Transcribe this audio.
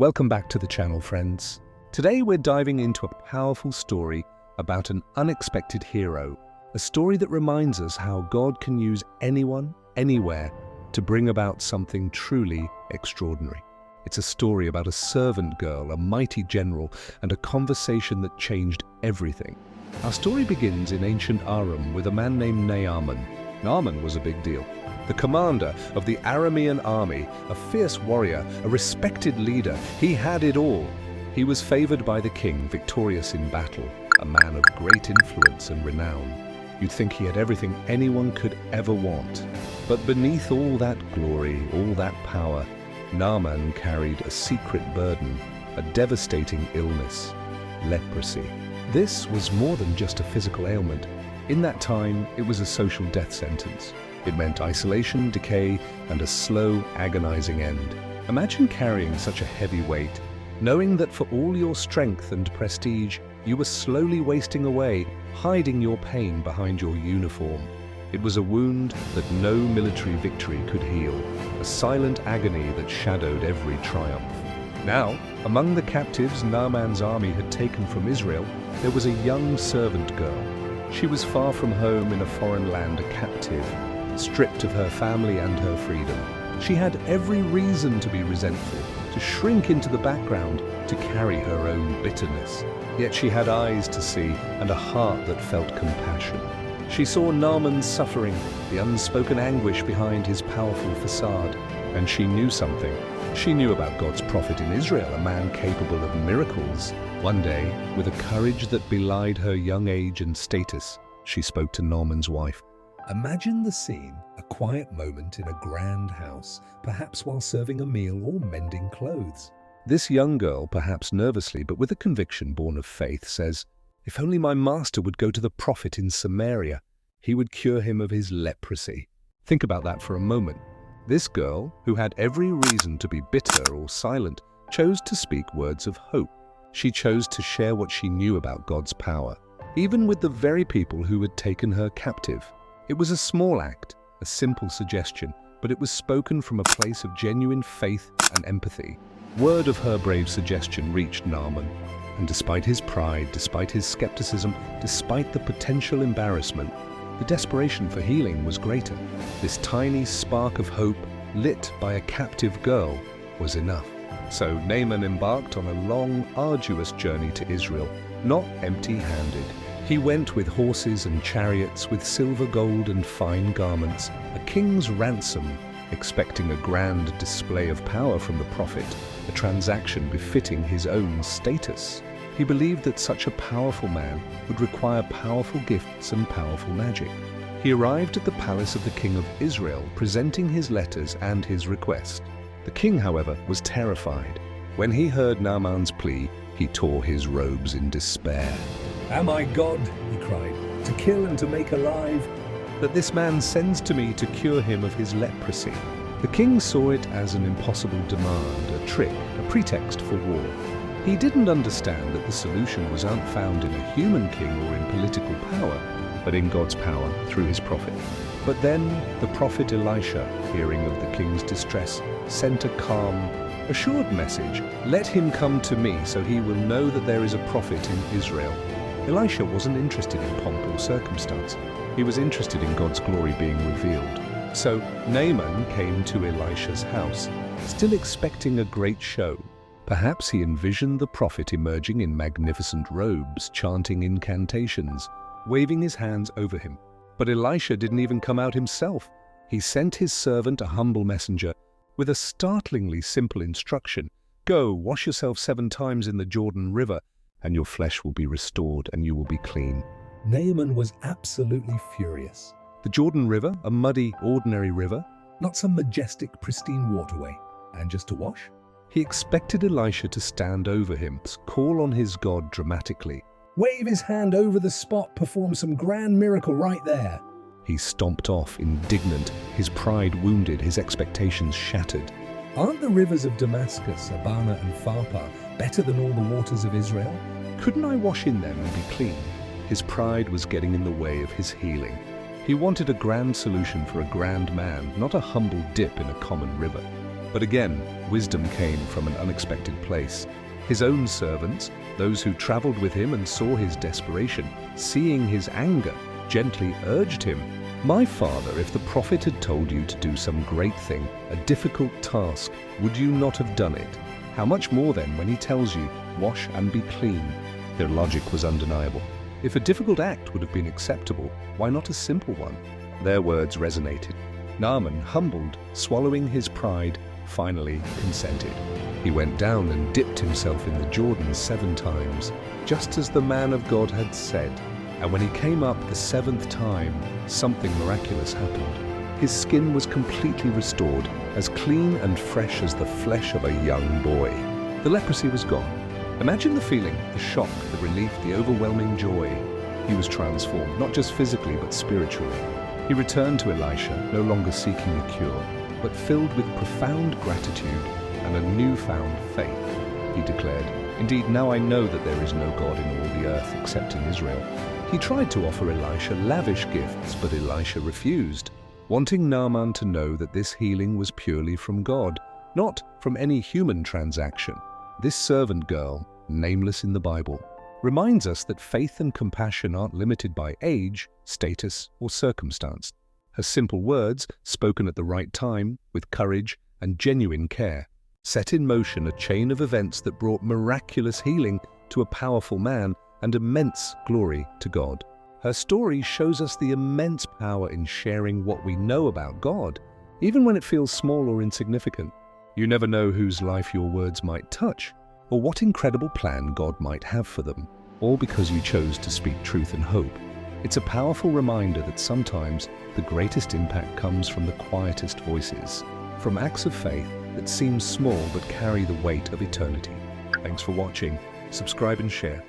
Welcome back to the channel, friends. Today we're diving into a powerful story about an unexpected hero, a story that reminds us how God can use anyone, anywhere, to bring about something truly extraordinary. It's a story about a servant girl, a mighty general, and a conversation that changed everything. Our story begins in ancient Aram with a man named Naaman. Naaman was a big deal. The commander of the Aramean army, a fierce warrior, a respected leader. He had it all. He was favored by the king, victorious in battle, a man of great influence and renown. You'd think he had everything anyone could ever want. But beneath all that glory, all that power, Naaman carried a secret burden, a devastating illness, leprosy. This was more than just a physical ailment. In that time, it was a social death sentence. It meant isolation, decay, and a slow, agonizing end. Imagine carrying such a heavy weight, knowing that for all your strength and prestige, you were slowly wasting away, hiding your pain behind your uniform. It was a wound that no military victory could heal, a silent agony that shadowed every triumph. Now, among the captives Naaman's army had taken from Israel, there was a young servant girl. She was far from home in a foreign land, a captive, stripped of her family and her freedom. She had every reason to be resentful, to shrink into the background, to carry her own bitterness. Yet she had eyes to see and a heart that felt compassion. She saw Naaman's suffering, the unspoken anguish behind his powerful facade, and she knew something. She knew about God's prophet in Israel, a man capable of miracles. One day, with a courage that belied her young age and status, she spoke to Naaman's wife. Imagine the scene, a quiet moment in a grand house, perhaps while serving a meal or mending clothes. This young girl, perhaps nervously but with a conviction born of faith, says, "If only my master would go to the prophet in Samaria, he would cure him of his leprosy." Think about that for a moment. This girl, who had every reason to be bitter or silent, chose to speak words of hope. She chose to share what she knew about God's power, even with the very people who had taken her captive. It was a small act, a simple suggestion, but it was spoken from a place of genuine faith and empathy. Word of her brave suggestion reached Naaman, and despite his pride, despite his skepticism, despite the potential embarrassment, the desperation for healing was greater. This tiny spark of hope, lit by a captive girl, was enough. So Naaman embarked on a long, arduous journey to Israel, not empty-handed. He went with horses and chariots, with silver, gold, and fine garments, a king's ransom, expecting a grand display of power from the prophet, a transaction befitting his own status. He believed that such a powerful man would require powerful gifts and powerful magic. He arrived at the palace of the king of Israel, presenting his letters and his request. The king, however, was terrified. When he heard Naaman's plea, he tore his robes in despair. "Am I God," he cried, "to kill and to make alive, that this man sends to me to cure him of his leprosy?" The king saw it as an impossible demand, a trick, a pretext for war. He didn't understand that the solution was not found in a human king or in political power, but in God's power through his prophet. But then the prophet Elisha, hearing of the king's distress, sent a calm, assured message. "Let him come to me, so he will know that there is a prophet in Israel." Elisha wasn't interested in pomp or circumstance. He was interested in God's glory being revealed. So Naaman came to Elisha's house, still expecting a great show. Perhaps he envisioned the prophet emerging in magnificent robes, chanting incantations, waving his hands over him. But Elisha didn't even come out himself. He sent his servant, a humble messenger, with a startlingly simple instruction. "Go, wash yourself 7 times in the Jordan River, and your flesh will be restored and you will be clean." Naaman was absolutely furious. The Jordan River, a muddy, ordinary river, not some majestic, pristine waterway. And just to wash? He expected Elisha to stand over him, call on his God dramatically, wave his hand over the spot, perform some grand miracle right there. He stomped off, indignant, his pride wounded, his expectations shattered. Aren't the rivers of Damascus, Abana and Pharpar better than all the waters of Israel? Couldn't I wash in them and be clean? His pride was getting in the way of his healing. He wanted a grand solution for a grand man, not a humble dip in a common river. But again, wisdom came from an unexpected place. His own servants, those who traveled with him and saw his desperation, seeing his anger, gently urged him, "My father, if the prophet had told you to do some great thing, a difficult task, would you not have done it? How much more then when he tells you, 'Wash and be clean'?" Their logic was undeniable. If a difficult act would have been acceptable, why not a simple one? Their words resonated. Naaman, humbled, swallowing his pride, finally consented. He went down and dipped himself in the Jordan 7 times, just as the man of God had said. And when he came up the 7th time, something miraculous happened. His skin was completely restored, as clean and fresh as the flesh of a young boy. The leprosy was gone. Imagine the feeling, the shock, the relief, the overwhelming joy. He was transformed, not just physically, but spiritually. He returned to Elisha, no longer seeking a cure, but filled with profound gratitude and a newfound faith. He declared, "Indeed, now I know that there is no God in all the earth except in Israel." He tried to offer Elisha lavish gifts, but Elisha refused, wanting Naaman to know that this healing was purely from God, not from any human transaction. This servant girl, nameless in the Bible, reminds us that faith and compassion aren't limited by age, status, or circumstance. Her simple words, spoken at the right time, with courage and genuine care, set in motion a chain of events that brought miraculous healing to a powerful man and immense glory to God. Her story shows us the immense power in sharing what we know about God, even when it feels small or insignificant. You never know whose life your words might touch, or what incredible plan God might have for them, all because you chose to speak truth and hope. It's a powerful reminder that sometimes the greatest impact comes from the quietest voices, from acts of faith that seem small but carry the weight of eternity. Thanks for watching. Subscribe and share.